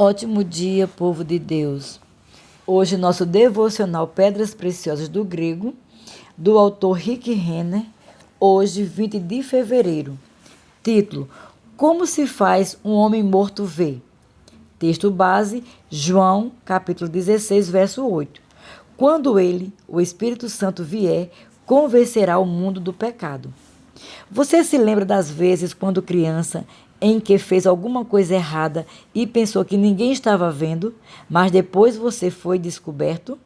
Ótimo dia, povo de Deus. Hoje, nosso devocional Pedras Preciosas do Grego, do autor Rick Renner, hoje, 20 de fevereiro. Título: Como se faz um homem morto ver? Texto base, João, capítulo 16, verso 8. Quando ele, o Espírito Santo, vier, convencerá o mundo do pecado. Você se lembra das vezes, quando criança, em que fez alguma coisa errada e pensou que ninguém estava vendo, mas depois você foi descoberto?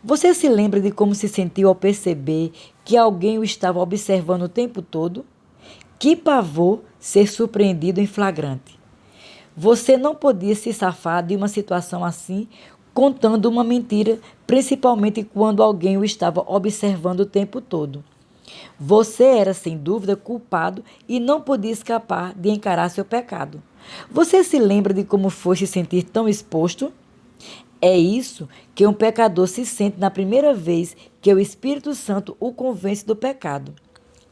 Você se lembra de como se sentiu ao perceber que alguém o estava observando o tempo todo? Que pavor ser surpreendido em flagrante! Você não podia se safar de uma situação assim contando uma mentira, principalmente quando alguém o estava observando o tempo todo. Você era, sem dúvida, culpado e não podia escapar de encarar seu pecado. Você se lembra de como foi se sentir tão exposto? É isso que um pecador se sente na primeira vez que o Espírito Santo o convence do pecado.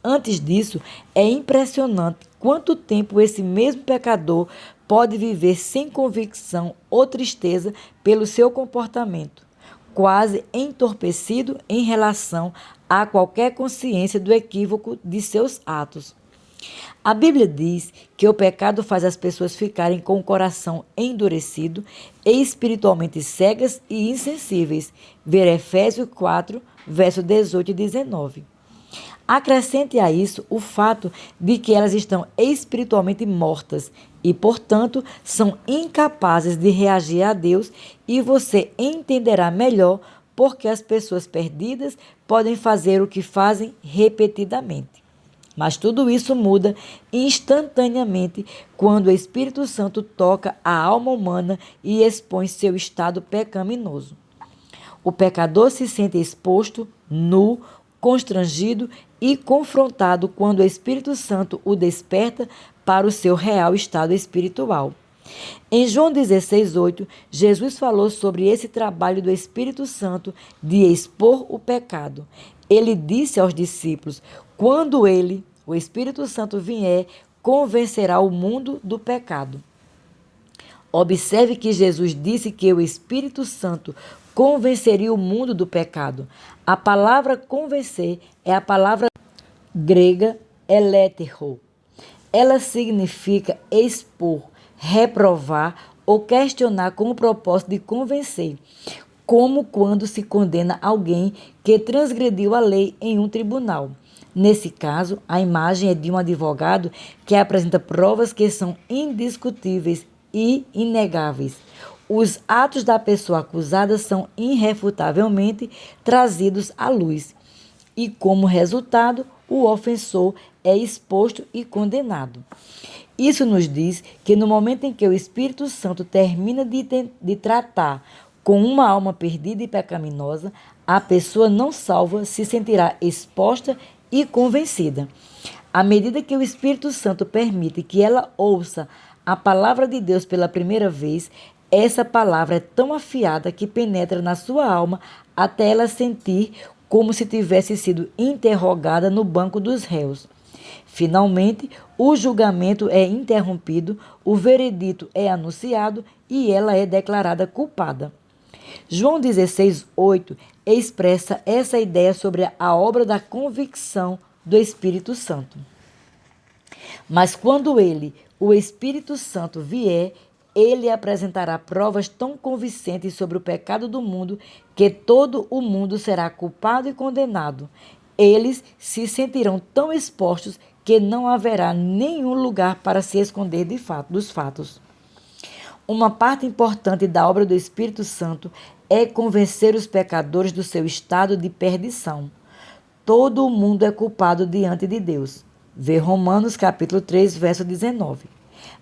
Antes disso, é impressionante quanto tempo esse mesmo pecador pode viver sem convicção ou tristeza pelo seu comportamento, quase entorpecido em relação a qualquer consciência do equívoco de seus atos. A Bíblia diz que o pecado faz as pessoas ficarem com o coração endurecido e espiritualmente cegas e insensíveis. Ver Efésios 4, versos 18 e 19. Acrescente a isso o fato de que elas estão espiritualmente mortas e, portanto, são incapazes de reagir a Deus, e você entenderá melhor porque as pessoas perdidas podem fazer o que fazem repetidamente. Mas tudo isso muda instantaneamente quando o Espírito Santo toca a alma humana e expõe seu estado pecaminoso. O pecador se sente exposto, nu, constrangido e confrontado quando o Espírito Santo o desperta para o seu real estado espiritual. Em João 16, 8, Jesus falou sobre esse trabalho do Espírito Santo de expor o pecado. Ele disse aos discípulos: quando ele, o Espírito Santo, vier, convencerá o mundo do pecado. Observe que Jesus disse que o Espírito Santo convenceria o mundo do pecado. A palavra convencer é a palavra grega elétero. Ela significa expor, reprovar ou questionar com o propósito de convencer, como quando se condena alguém que transgrediu a lei em um tribunal. Nesse caso, a imagem é de um advogado que apresenta provas que são indiscutíveis e inegáveis. Os atos da pessoa acusada são irrefutavelmente trazidos à luz e, como resultado, o ofensor é exposto e condenado. Isso nos diz que no momento em que o Espírito Santo termina de tratar com uma alma perdida e pecaminosa, a pessoa não salva se sentirá exposta e convencida. À medida que o Espírito Santo permite que ela ouça a palavra de Deus pela primeira vez, essa palavra é tão afiada que penetra na sua alma até ela sentir como se tivesse sido interrogada no banco dos réus. Finalmente, o julgamento é interrompido, o veredito é anunciado e ela é declarada culpada. João 16, 8 expressa essa ideia sobre a obra da convicção do Espírito Santo. Mas quando ele, o Espírito Santo, vier, ele apresentará provas tão convincentes sobre o pecado do mundo que todo o mundo será culpado e condenado. Eles se sentirão tão expostos que não haverá nenhum lugar para se esconder dos fatos. Uma parte importante da obra do Espírito Santo é convencer os pecadores do seu estado de perdição. Todo o mundo é culpado diante de Deus. Vê Romanos capítulo 3, verso 19.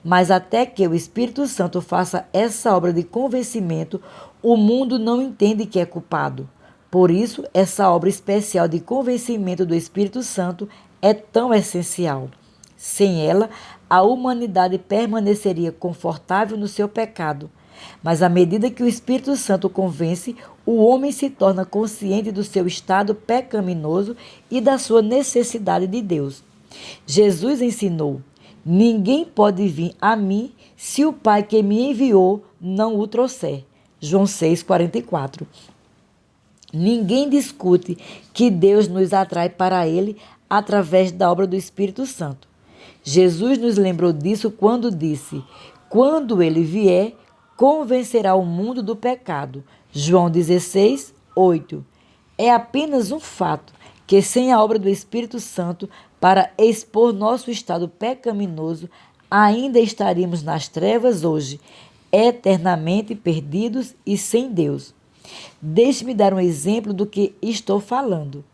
Mas até que o Espírito Santo faça essa obra de convencimento, o mundo não entende que é culpado. Por isso, essa obra especial de convencimento do Espírito Santo é tão essencial. Sem ela, a humanidade permaneceria confortável no seu pecado. Mas à medida que o Espírito Santo convence, o homem se torna consciente do seu estado pecaminoso e da sua necessidade de Deus. Jesus ensinou: ninguém pode vir a mim se o Pai que me enviou não o trouxer. João 6,44. Ninguém discute que Deus nos atrai para Ele através da obra do Espírito Santo. Jesus nos lembrou disso quando disse: quando Ele vier, convencerá o mundo do pecado. João 16:8. É apenas um fato que sem a obra do Espírito Santo para expor nosso estado pecaminoso, ainda estaríamos nas trevas hoje, eternamente perdidos e sem Deus. Deixe-me dar um exemplo do que estou falando.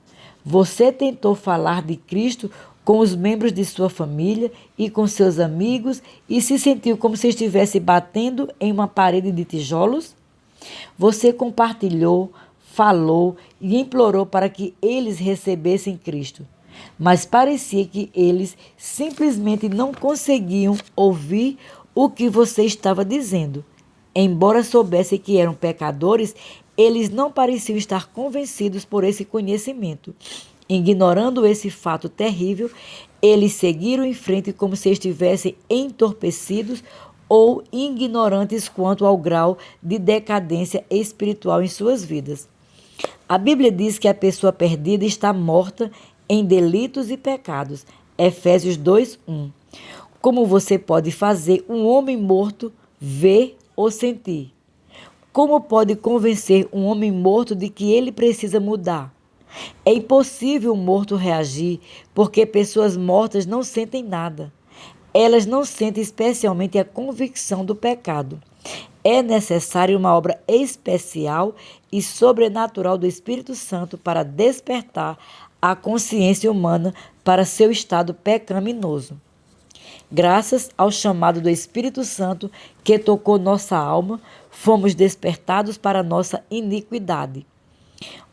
Você tentou falar de Cristo com os membros de sua família e com seus amigos e se sentiu como se estivesse batendo em uma parede de tijolos? Você compartilhou, falou e implorou para que eles recebessem Cristo, mas parecia que eles simplesmente não conseguiam ouvir o que você estava dizendo. Embora soubessem que eram pecadores, eles não pareciam estar convencidos por esse conhecimento. Ignorando esse fato terrível, eles seguiram em frente como se estivessem entorpecidos ou ignorantes quanto ao grau de decadência espiritual em suas vidas. A Bíblia diz que a pessoa perdida está morta em delitos e pecados. Efésios 2:1. Como você pode fazer um homem morto ver ou sentir? Como pode convencer um homem morto de que ele precisa mudar? É impossível um morto reagir, porque pessoas mortas não sentem nada. Elas não sentem especialmente a convicção do pecado. É necessária uma obra especial e sobrenatural do Espírito Santo para despertar a consciência humana para seu estado pecaminoso. Graças ao chamado do Espírito Santo que tocou nossa alma, fomos despertados para nossa iniquidade.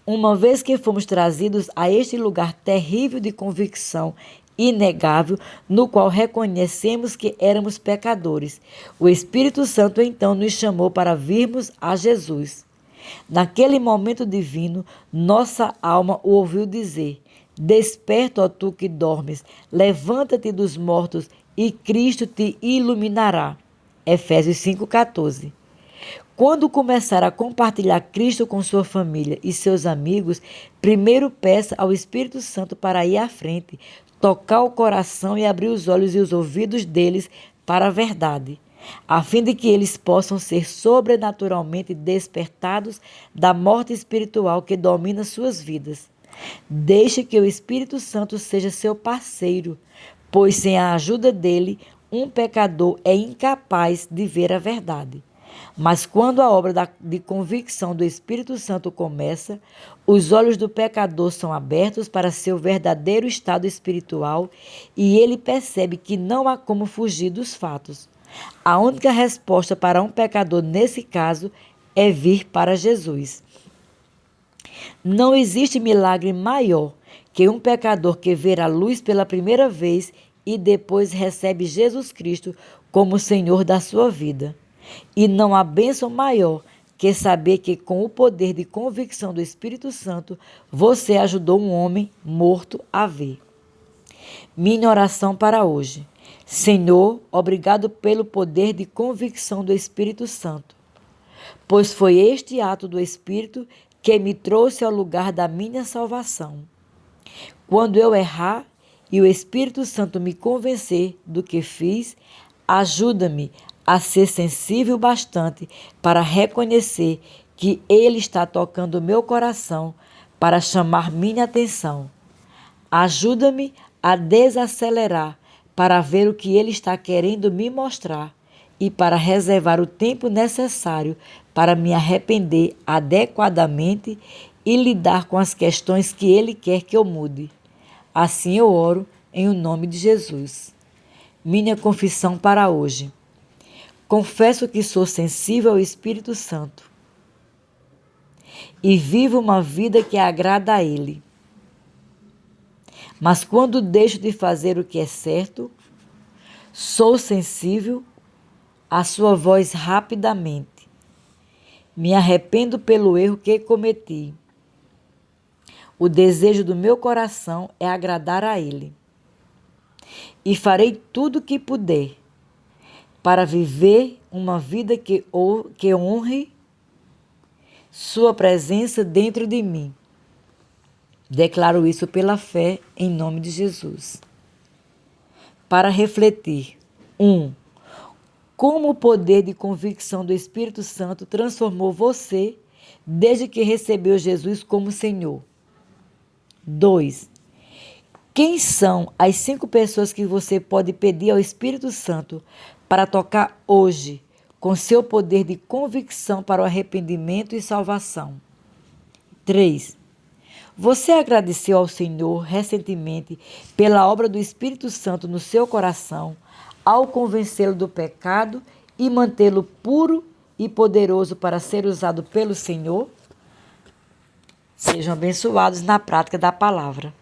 Uma vez que fomos trazidos a este lugar terrível de convicção inegável, no qual reconhecemos que éramos pecadores, o Espírito Santo então nos chamou para virmos a Jesus. Naquele momento divino, nossa alma o ouviu dizer: desperta, ó tu que dormes, levanta-te dos mortos e Cristo te iluminará. Efésios 5,14. Quando começar a compartilhar Cristo com sua família e seus amigos, primeiro peça ao Espírito Santo para ir à frente, tocar o coração e abrir os olhos e os ouvidos deles para a verdade, a fim de que eles possam ser sobrenaturalmente despertados da morte espiritual que domina suas vidas. Deixe que o Espírito Santo seja seu parceiro, pois sem a ajuda dele, um pecador é incapaz de ver a verdade. Mas quando a obra de convicção do Espírito Santo começa, os olhos do pecador são abertos para seu verdadeiro estado espiritual e ele percebe que não há como fugir dos fatos. A única resposta para um pecador nesse caso é vir para Jesus. Não existe milagre maior que um pecador que vê a luz pela primeira vez e depois recebe Jesus Cristo como Senhor da sua vida. E não há bênção maior que saber que com o poder de convicção do Espírito Santo, você ajudou um homem morto a ver. Minha oração para hoje. Senhor, obrigado pelo poder de convicção do Espírito Santo, pois foi este ato do Espírito que me trouxe ao lugar da minha salvação. Quando eu errar e o Espírito Santo me convencer do que fiz, ajuda-me a ser sensível bastante para reconhecer que Ele está tocando o meu coração para chamar minha atenção. Ajuda-me a desacelerar para ver o que Ele está querendo me mostrar e para reservar o tempo necessário para me arrepender adequadamente e lidar com as questões que Ele quer que eu mude. Assim eu oro em o nome de Jesus. Minha confissão para hoje. Confesso que sou sensível ao Espírito Santo e vivo uma vida que agrada a Ele. Mas quando deixo de fazer o que é certo, sou sensível à sua voz rapidamente. Me arrependo pelo erro que cometi. O desejo do meu coração é agradar a Ele. E farei tudo o que puder, para viver uma vida que honre sua presença dentro de mim. Declaro isso pela fé em nome de Jesus. Para refletir. 1. Como o poder de convicção do Espírito Santo transformou você desde que recebeu Jesus como Senhor. 2. Quem são as 5 pessoas que você pode pedir ao Espírito Santo para tocar hoje com seu poder de convicção para o arrependimento e salvação? 3. Você agradeceu ao Senhor recentemente pela obra do Espírito Santo no seu coração, ao convencê-lo do pecado e mantê-lo puro e poderoso para ser usado pelo Senhor? Sejam abençoados na prática da palavra.